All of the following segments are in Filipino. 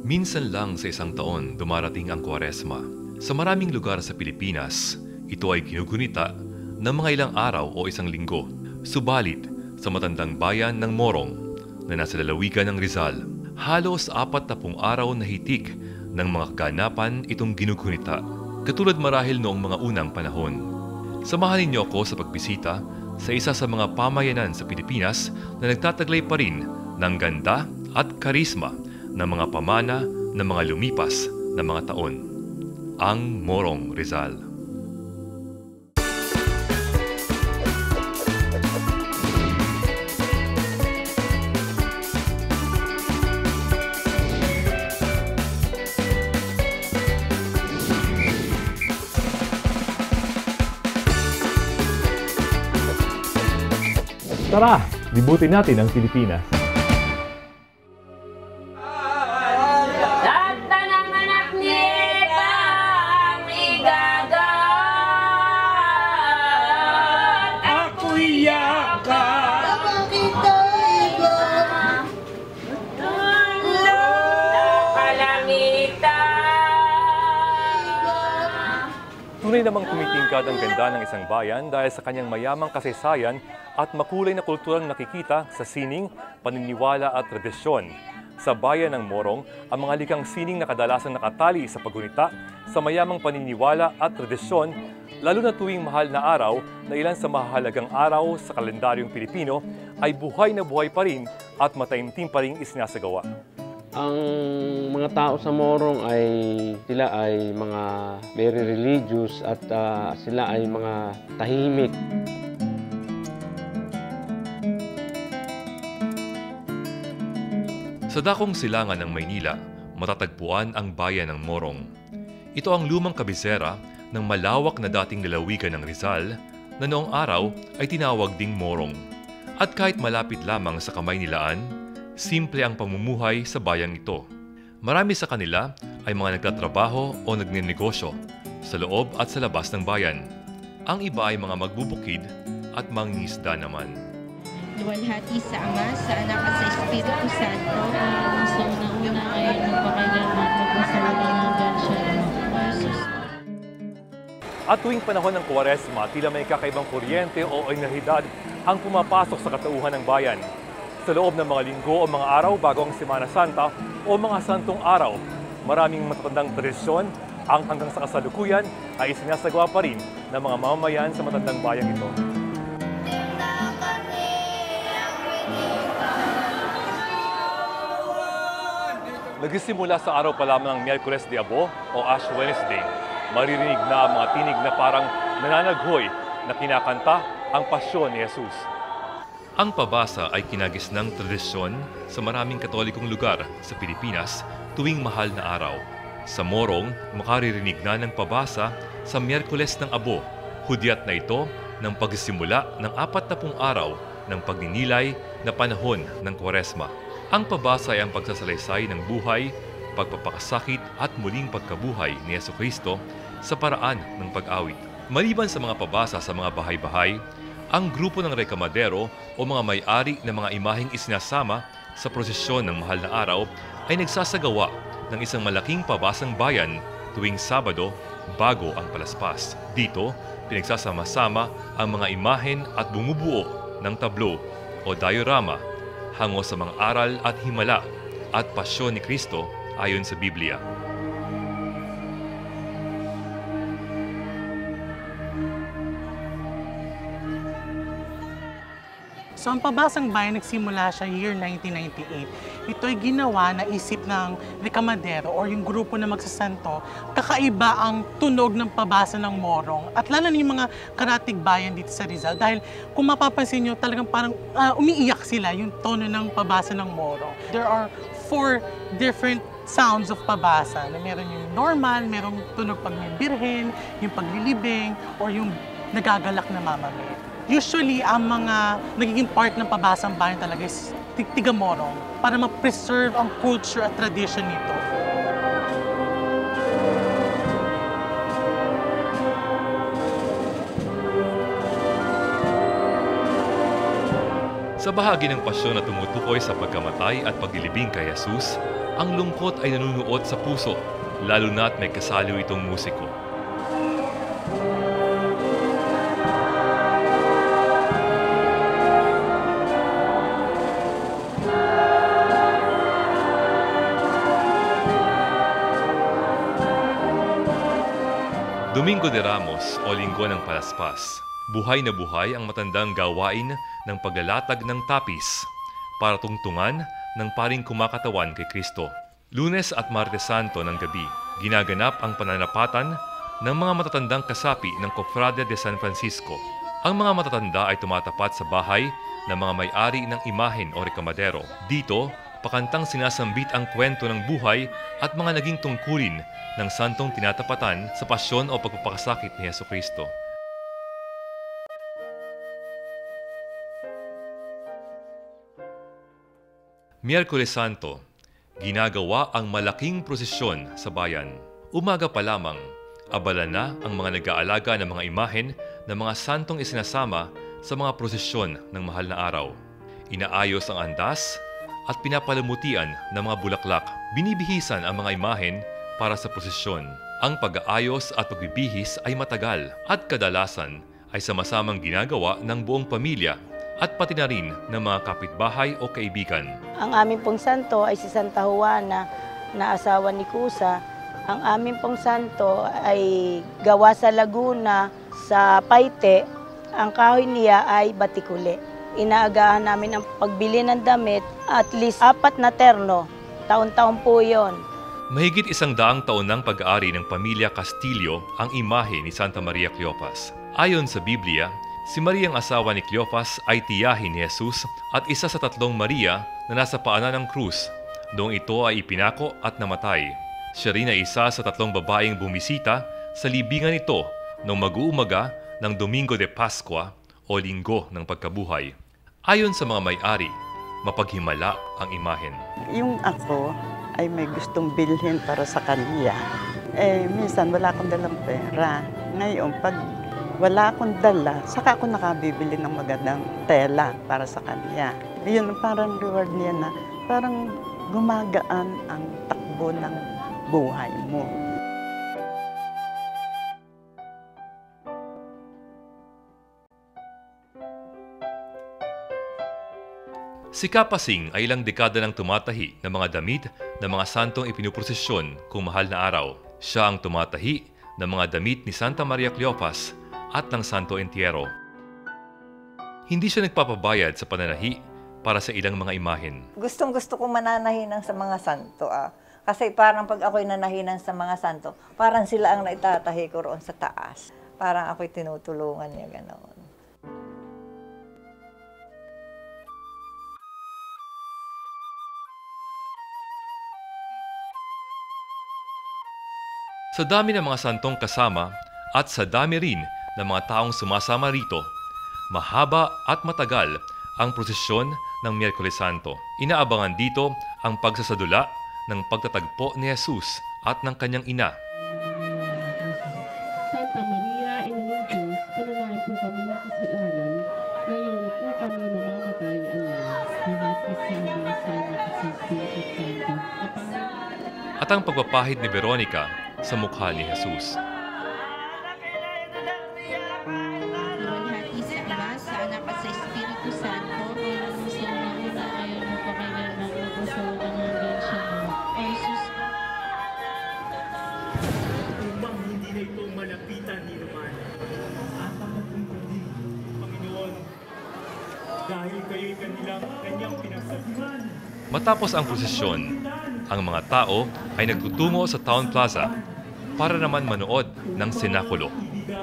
Minsan lang sa isang taon dumarating ang Kwaresma. Sa maraming lugar sa Pilipinas, ito ay ginugunita ng mga ilang araw o isang linggo. Subalit, sa matandang bayan ng Morong na nasa lalawigan ng Rizal, halos 40 araw na hitik ng mga kaganapan itong ginugunita, katulad marahil noong mga unang panahon. Samahan ninyo ako sa pagbisita sa isa sa mga pamayanan sa Pilipinas na nagtataglay pa rin ng ganda at karisma ng mga pamana ng mga lumipas na mga taon. Ang Morong Rizal. Tara, libutin natin ang Pilipinas. Tunay namang tumitingkad ang ganda ng isang bayan dahil sa kanyang mayamang kasaysayan at makulay na kulturang nakikita sa sining, paniniwala at tradisyon. Sa bayan ng Morong, ang mga likang sining na kadalasang nakatali sa paggunita sa mayamang paniniwala at tradisyon, lalo na tuwing mahal na araw na ilan sa mahalagang araw sa kalendaryong Pilipino ay buhay na buhay pa rin at mataimtim pa rin isinasagawa. Ang mga tao sa Morong ay sila ay mga very religious at sila ay mga tahimik. Sa dakong silangan ng Maynila, matatagpuan ang bayan ng Morong. Ito ang lumang kabisera ng malawak na dating lalawigan ng Rizal na noong araw ay tinawag ding Morong. At kahit malapit lamang sa kamay nilaan, simple ang pamumuhay sa bayang ito. Marami sa kanila ay mga nagtatrabaho o nagnenegosyo sa loob at sa labas ng bayan. Ang iba ay mga magbubukid at mangingisda naman. Luwalhati sa Ama, sa Anak at sa Espiritu Santo. Sa unang-una ay nagpakailanman magpasawalang hanggan siya ng Jesus. At tuwing panahon ng Kwaresma, tila may kakaibang kuryente o enerhidad ang pumapasok sa katauhan ng bayan. Sa loob ng mga linggo o mga araw bago ang Semana Santa o mga santong araw, maraming matatandang tradisyon ang hanggang sa kasalukuyan ay isinasagawa pa rin ng mga mamamayan sa matandang bayang ito. Nagsisimula sa araw pa lamang ng Miyerkules de Abo o Ash Wednesday, maririnig na ang mga tinig na parang nananaghoy na kinakanta ang pasyon ni Jesus. Ang pabasa ay kinagisnang tradisyon sa maraming katolikong lugar sa Pilipinas tuwing mahal na araw. Sa Morong, makaririnig na ng pabasa sa Miyerkules ng Abo. Hudyat na ito ng pagsisimula ng 40 araw ng pagninilay na panahon ng Kwaresma. Ang pabasa ay ang pagsasalaysay ng buhay, pagpapakasakit at muling pagkabuhay ni Jesucristo sa paraan ng pag-awit. Maliban sa mga pabasa sa mga bahay-bahay, ang grupo ng rekamadero o mga may-ari ng mga imaheng isinasama sa prosesyon ng mahal na araw ay nagsasagawa ng isang malaking pabasang bayan tuwing Sabado bago ang palaspas. Dito, pinagsasama-sama ang mga imahen at bumubuo ng tablo o diorama hango sa mga aral at himala at pasyon ni Kristo ayon sa Biblia. So ang Pabasang Bayan nagsimula siya year 1998. Ito ay ginawa na isip ng rekamadero o yung grupo na magsasanto. Kakaiba ang tunog ng pabasa ng Morong at lalo na yung mga karatig bayan dito sa Rizal. Dahil kung mapapansin nyo, talagang parang umiiyak sila yung tono ng pabasa ng Morong. There are 4 different sounds of pabasa. Meron yung normal, merong tunog pag may birhen, yung paglilibing, or yung nagagalak na mamamit. Usually, ang mga nagiging part ng Pabasang Bayan talaga is tiga-Morong para ma-preserve ang culture at tradition nito. Sa bahagi ng pasyon na tumutukoy sa pagkamatay at paglilibing kay Jesus, Ang lungkot ay nanunuot sa puso, lalo na't may kasaliw itong musiko. Domingo de Ramos o Linggo ng Palaspas. Buhay na buhay ang matandang gawain ng paglalatag ng tapis para tungtungan ng paring kumakatawan kay Kristo. Lunes at Martes Santo ng gabi, ginaganap ang pananapatan ng mga matatandang kasapi ng Cofrade de San Francisco. Ang mga matatanda ay tumatapat sa bahay ng mga may-ari ng imahen o rekamadero. Dito, pakantang sinasambit ang kwento ng buhay at mga naging tungkulin ng santong tinatapatan sa pasyon o pagpapakasakit ni Jesucristo. Miyerkules Santo, ginagawa ang malaking prosesyon sa bayan. Umaga pa lamang, abala na ang mga nag-aalaga ng mga imahen ng mga santong isinasama sa mga prosesyon ng mahal na araw. Inaayos ang andas at pinapalamutian ng mga bulaklak. Binibihisan ang mga imahen para sa prosesyon. Ang pag-aayos at pagbibihis ay matagal at kadalasan ay sama-samang ginagawa ng buong pamilya at pati na rin ng mga kapitbahay o kaibigan. Ang aming pong santo ay si Santa Juana na asawa ni Kusa. Ang aming pong santo ay gawa sa Laguna, sa Paite. Ang kahoy niya ay batikuli. Inaagahan namin ang pagbili ng damit, at least 4 na terno. Taon-taon po yon. Mahigit 100 taon ng pag-aari ng pamilya Castillo ang imahe ni Santa Maria Cleofas. Ayon sa Biblia, si Maria ang asawa ni Cleofas ay tiyahin ni Jesus at isa sa 3 Maria na nasa paanan ng krus noong ito ay ipinako at namatay. Siya rin ay isa sa 3 babaeng bumisita sa libingan nito noong mag-uumaga ng Domingo de Pascua o Linggo ng Pagkabuhay. Ayon sa mga may-ari, mapaghimala ang imahen. Yung ako ay may gustong bilhin para sa kanya. Minsan wala akong dalang pera. Ngayon, pag wala akong dala, saka ako nakabibili ng magandang tela para sa kanya. Yun parang reward niya na parang gumagaan ang takbo ng buhay mo. Si Kapasing ay ilang dekada nang tumatahi ng mga damit ng mga santong ipinuprosesyon kung mahal na araw. Siya ang tumatahi ng mga damit ni Santa Maria Cleofas at ng Santo Entierro. Hindi siya nagpapabayad sa pananahi para sa ilang mga imahen. Gustong-gusto kong mananahinan sa mga santo. Kasi parang pag ako'y nanahinan sa mga santo, parang sila ang naitatahi ko roon sa taas. Parang ako'y tinutulungan niya, ganoon. Sa dami ng mga santong kasama at sa dami rin ng mga taong sumasama rito, mahaba at matagal ang prosesyon ng Miyerkules Santo. Inaabangan dito ang pagsasadula ng pagtatagpo ni Jesus at ng kanyang ina. Santa Maria, Ina ng Diyos, panalangin po kami ng kasalanan, ngayon po kami mamamatay lahat kasama sa Espiritu Santo. At ang pagpapahid ni Veronica sa mukha ni Jesus. Luwalhati sa Ama, sa Anak at sa Espiritu Santo, ngayon sa una, ngayon mo pa kailanman mo sa walang hanggan siya. O Jesus, upang hindi na itong malapitan ni naman. At ang magkukundi, Panginoon, dahil kayo'y kanyang pinagsabihan. Matapos ang prosesyon, ang mga tao ay nagtutungo sa Town Plaza para naman manood ng senakulo.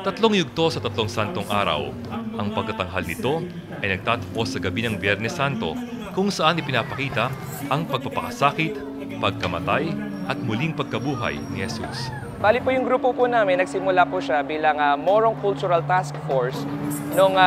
3 yugto sa 3 santong araw. Ang pagkatanghal nito ay nagtatapos sa gabi ng Biyernes Santo kung saan ipinapakita ang pagpapakasakit, pagkamatay at muling pagkabuhay ni Jesus. Bali po yung grupo po namin, nagsimula po siya bilang Morong Cultural Task Force noong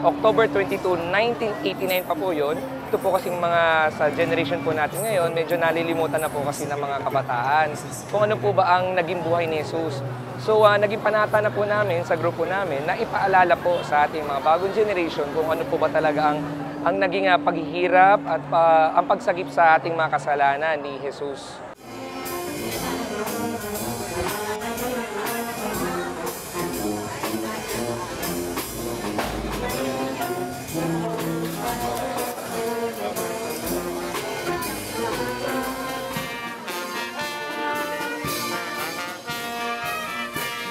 October 22, 1989 pa po yun. Ito po kasing mga sa generation po natin ngayon, medyo nalilimutan na po kasi ng mga kabataan kung ano po ba ang naging buhay ni Jesus. So naging panata na po namin sa grupo namin na ipaalala po sa ating mga bagong generation kung ano po ba talaga ang ang naging paghihirap at ang pagsagip sa ating mga kasalanan ni Jesus.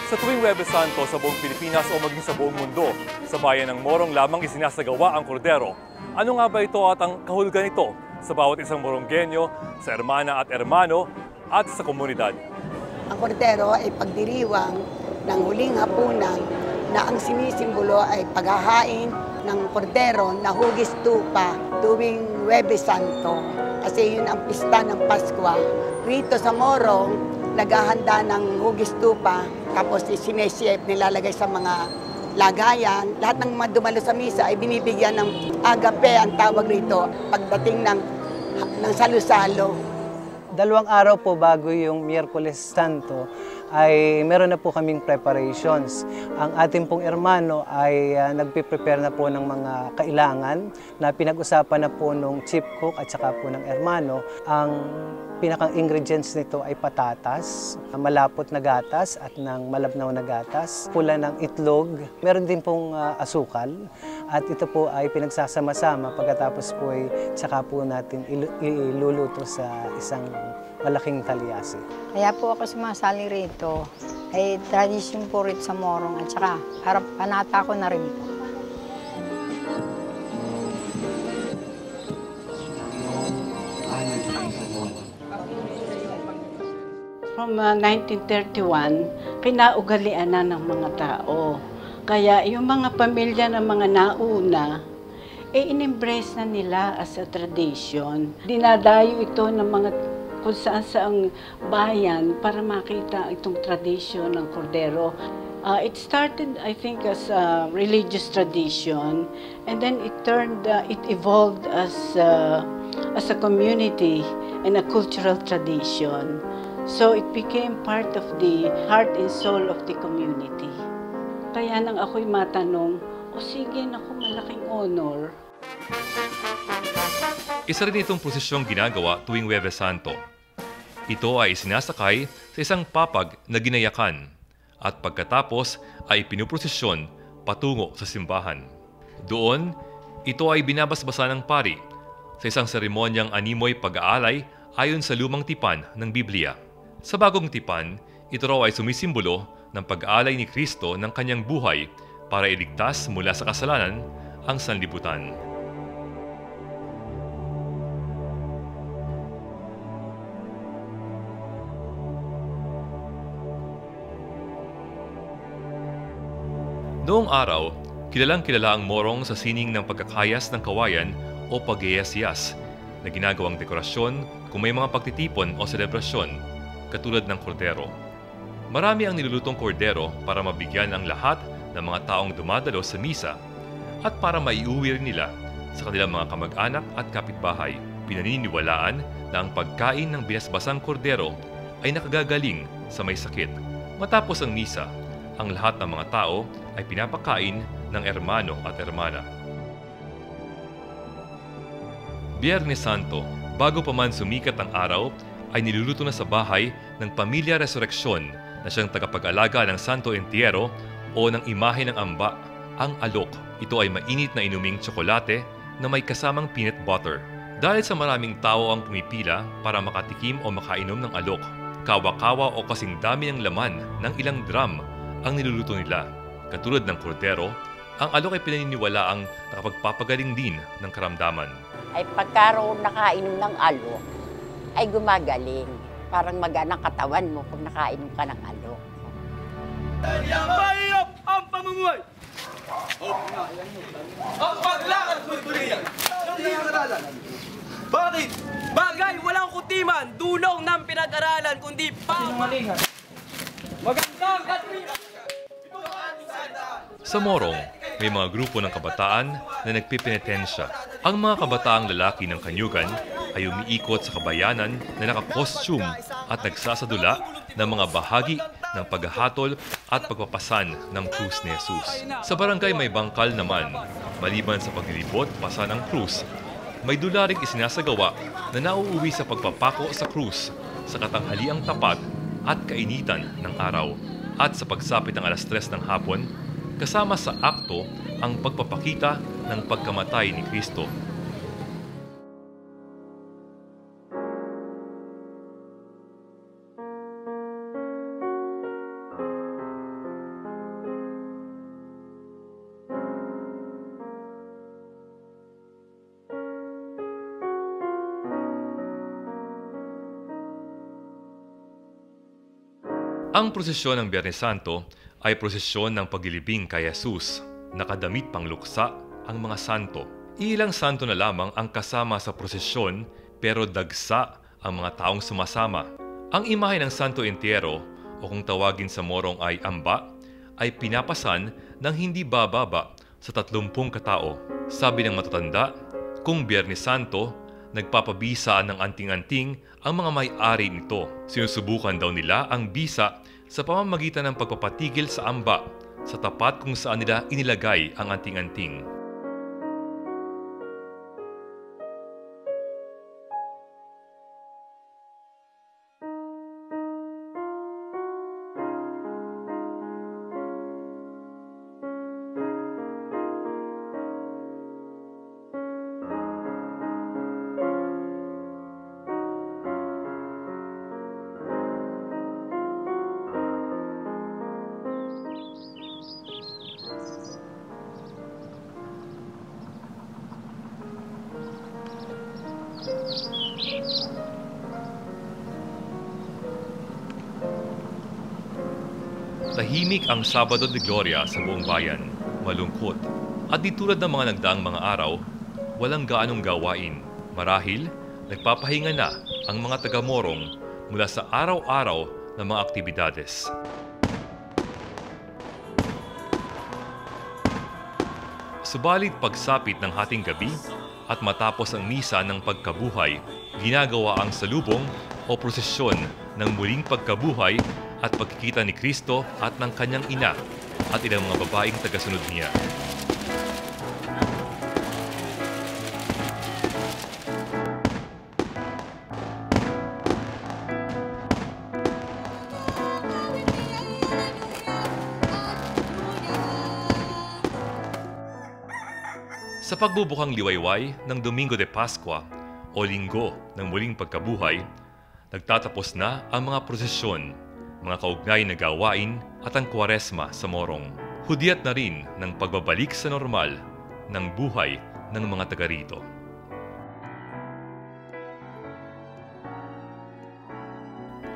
Sa tuwing Huwebes Santo sa buong Pilipinas o maging sa buong mundo, sa bayan ng Morong lamang isinasagawa ang kordero. Ano nga ba ito at ang kahulugan nito sa bawat isang Moronggenyo, sa ermana at ermano at sa komunidad? Ang kordero ay pagdiriwang ng huling hapunan na ang sinisimbolo ay paghahain ng kordero na hugis tupa tuwing Huwebes Santo. Kasi yun ang pista ng Pasko. Rito sa Morong, naghahanda ng hugis tupa, tapos sinesiyep, nilalagay sa mga lagayan. Lahat ng mga dumalo sa misa ay binibigyan ng agape, ang tawag rito, pagdating ng salo-salo. 2 araw po bago yung Miyerkules Santo ay meron na po kaming preparations. Ang ating pong ermano ay nagpiprepare na po ng mga kailangan na pinag-usapan na po nung chief cook at saka po ng ermano. Ang pinakang ingredients nito ay patatas, malapot na gatas at ng malabnaw na gatas, pula ng itlog, meron din pong asukal at ito po ay pinagsasama-sama pagkatapos po ay tsaka po natin iluluto sa isang malaking talyasi. Kaya po ako sumasali rito ay tradisyon po rito sa Morong at saka harap panata ko na rin po. From 1931, kinaugalian na ng mga tao. Kaya yung mga pamilya ng mga nauna, in-embrace na nila as a tradition. Dinadayo ito ng mga kung saan bayan para makita itong tradition ng kordero. It started, I think, as a religious tradition, and then it evolved as a community and a cultural tradition. So it became part of the heart and soul of the community. Kaya nang ako'y matanong, o sige, naku, malaking honor. Isa rin itong prosesyong ginagawa tuwing Huwebes Santo. Ito ay isinasakay sa isang papag na ginayakan at pagkatapos ay pinuprosesyon patungo sa simbahan. Doon, ito ay binabasbasa ng pari sa isang seremonyang animoy pag-aalay ayon sa lumang tipan ng Biblia. Sa bagong tipan, ito raw ay sumisimbolo ng pag-aalay ni Kristo ng kanyang buhay para iligtas mula sa kasalanan ang sanlibutan. Noong araw, kilalang-kilala ang Morong sa sining ng pagkakayas ng kawayan o pagyayasiyas na ginagawang dekorasyon kung may mga pagtitipon o selebrasyon, katulad ng kordero. Marami ang nilulutong kordero para mabigyan ang lahat ng mga taong dumadalo sa misa at para maiuwi rin nila sa kanilang mga kamag-anak at kapitbahay. Pinaniniwalaan na ang pagkain ng binasbasang kordero ay nakagagaling sa may sakit. Matapos ang misa, ang lahat ng mga tao ay pinapakain ng ermano at ermana. Biyernes Santo, bago pa man sumikat ang araw, ay niluluto na sa bahay ng Pamilya Resurreksyon na siyang tagapag-alaga ng Santo Entierro o ng imahe ng amba, ang alok. Ito ay mainit na inuming tsokolate na may kasamang peanut butter. Dahil sa maraming tao ang pumipila para makatikim o makainom ng alok, kawa-kawa o kasing dami ng laman ng ilang drum ang niluluto nila. Katulad ng kordero, ang alok ay pinaniniwalaang nakapagpapagaling din ng karamdaman. Ay pagkaroon nakainom ng alok, ay gumagaling. Parang magaan ang katawan mo kung nakainom ka ng alok. Mahirap ang pamumuhay! Ang paglakad mo'y tuliyan! Bakit? Bagay walang kutiman, dunong ng pinag-aralan, kundi pamalingan. Magandang katwiran! Sa Morong, may mga grupo ng kabataan na nagpipinitensya. Ang mga kabataang lalaki ng Kanyugan ay umiikot sa kabayanan na naka-costume at nagsasadula ng mga bahagi ng paghahatol at pagpapasan ng krus ni Jesus. Sa barangay May Bangkal naman, Maliban sa paglilibot pasa ng krus, may dula ring isinasagawa na nauuwi sa pagpapako sa krus sa katanghaliang tapat at kainitan ng araw. At sa pagsapit ng alas 3 ng hapon, kasama sa akto ang pagpapakita ng pagkamatay ni Kristo. Ang prosesyon ng Biyernes Santo ay prosesyon ng paglilibing kay Jesus. Nakadamit pang luksa ang mga santo. Ilang santo na lamang ang kasama sa prosesyon pero dagsa ang mga taong sumasama. Ang imahe ng Santo Entierro o kung tawagin sa Morong ay amba ay pinapasan ng hindi bababa sa 30 katao. Sabi ng matatanda, kung Biyernes Santo, nagpapabisa ng anting-anting ang mga may-ari nito. Sinusubukan daw nila ang bisa sa pamamagitan ng pagpapatigil sa amba sa tapat kung saan nila inilagay ang anting-anting. Tahimik ang Sabado de Gloria sa buong bayan, malungkot. At di tulad ng mga nagdaang mga araw, walang gaanong gawain. Marahil, nagpapahinga na ang mga taga-Morong mula sa araw-araw na mga aktibidades. Subalit pagsapit ng hating gabi at matapos ang misa ng pagkabuhay, ginagawa ang salubong o prosesyon ng muling pagkabuhay at pagkikita ni Kristo at ng kanyang ina at ilang mga babaeng tagasunod niya. Sa pagbubukang liwayway ng Domingo de Pascua o Linggo ng Muling Pagkabuhay, nagtatapos na ang mga prosesyon, mga kaugnay na gawain at ang Kwaresma sa Morong. Hudyat na rin ng pagbabalik sa normal ng buhay ng mga taga rito.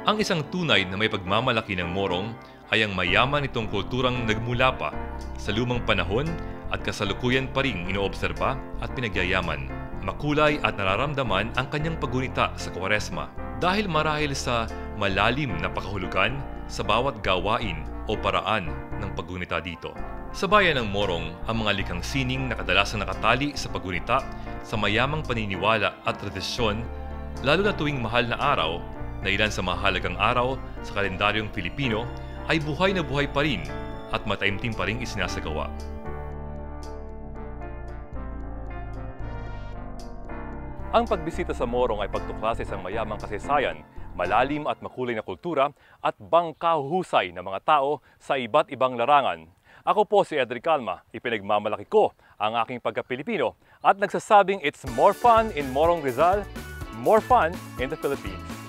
Ang isang tunay na may pagmamalaki ng Morong ay ang mayaman nitong kulturang nagmula pa sa lumang panahon at kasalukuyan pa ring inoobserba at pinagyayaman. Makulay at nararamdaman ang kanyang paggunita sa Kwaresma dahil marahil sa malalim na pakahulugan sa bawat gawain o paraan ng paggunita dito. Sa bayan ng Morong, ang mga likhang sining na kadalasang nakatali sa paggunita sa mayamang paniniwala at tradisyon, lalo na tuwing mahal na araw na ilan sa mahalagang araw sa kalendaryong Pilipino ay buhay na buhay pa rin at mataimtim pa rin isinasagawa. Ang pagbisita sa Morong ay pagtuklase sa mayamang kasaysayan, malalim at makulay na kultura at bangkahusay ng mga tao sa iba't ibang larangan. Ako po si Edric Calma, ipinagmamalaki ko ang aking pagka-Pilipino at nagsasabing it's more fun in Morong Rizal, more fun in the Philippines.